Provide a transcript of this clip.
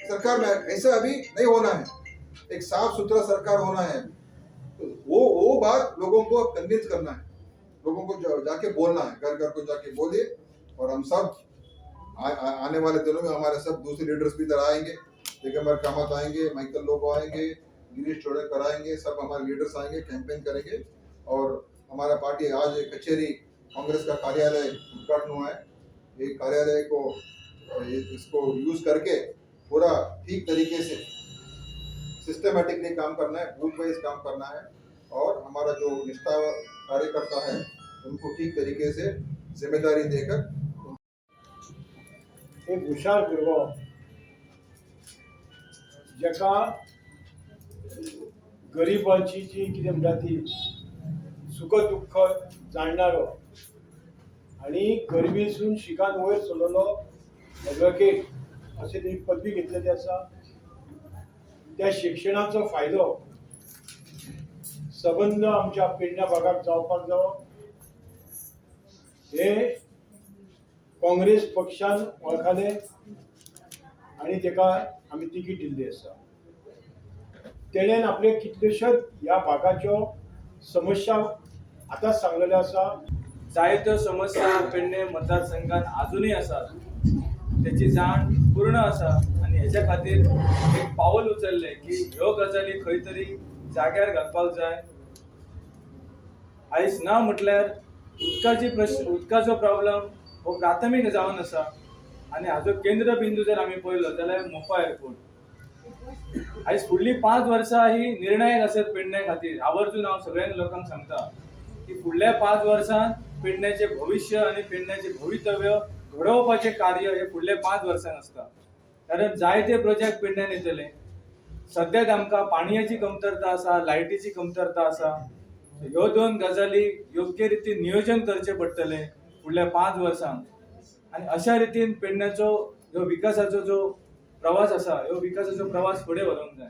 सरकार में ऐसा अभी नहीं होना है, एक साफ सुथरा सरकार होना है। तो वो बात लोगों को कन्विंस करना है, लोगों को जाके बोलना है, घर घर को जाके बोलिए। और हम सब आने वाले दिनों में हमारे सब दूसरे लीडर्स भी इधर आएंगे, दिगंबर कामत आएंगे, माइकल लोगो आएंगे, गिरीश चोड़कर आएंगे, सब हमारे लीडर्स आएंगे, कैंपेन करेंगे। और हमारा पार्टी आज एक कचेरी कांग्रेस का कार्यालय उद्घाटन हुआ है, ये कार्यालय को इसको यूज करके पूरा ठीक तरीके से सिस्टमेटिकली काम करना है, बूथ वाइज काम करना है। और हमारा जो निष्ठा कार्यकर्ता है उनको ठीक तरीके से जिम्मेदारी देकर एक हुशार भुरगो जाका गरिबांची जी कितें म्हणटा ती सुख दुःख जाणणारो आणि गरिबीसून शिकान वयर सरलेलो एडवोकेट अशें तेणी पदवी घेतलेली आसा। त्या शिक्षणाचो फायदो सबंद आमच्या पेडण्या भागाक जावपाक जावो हे काँग्रेस पक्षान वळखले आणि तेका आमी तिकीट दिल्ली आसा। तेणेन आपले कितल्योश्योच ह्या भागाच्यो समस्या आतां सांगलेल्यो आसा। जायत्यो समस्या पेडणे मतदारसंघात अजूनही असतात, त्याची जाण पूर्ण आसा आणि हेच्या खातीर एक पाऊल उचलले की ह्यो गजाली खंय तरी जाग्यार घालपाक जाय। आयज ना म्हटल्यार उदकाचो प्रॉब्लेम हो प्राथमीक जावन आसा आणि हाजो केंद्र बिंदू जर आमी पळयलो जाल्यार मोपा एअरपोर्ट। आयज फुडली 5 वर्सां ही निर्णायक आसत पेडणे खातीर। आवर्जून हांव सगळ्या लोकांक सांगता की फुडल्या 5 वर्सांत पेडण्याचे भविष्य आणि पेडण्याचे भवितव्य घडोवपाचे कार्य हे फुडल्या 5 वर्सांत आसता। कारण जायते प्रोजेक्ट पेडण्यान येतले। सद्याक आमकां पाणयाची कमतरता आसा, लायटीची कमतरता आसा। ह्यो 2 गजाली योग्य रितीन नियोजन करचे पडटले फुडल्या 5 वर्सांक। आणि अशा रितीन पेडण्याचो ह्यो विकासाचो जो प्रवास आसा ह्यो विकासाचो प्रवास फुडें व्हरूंक जाय।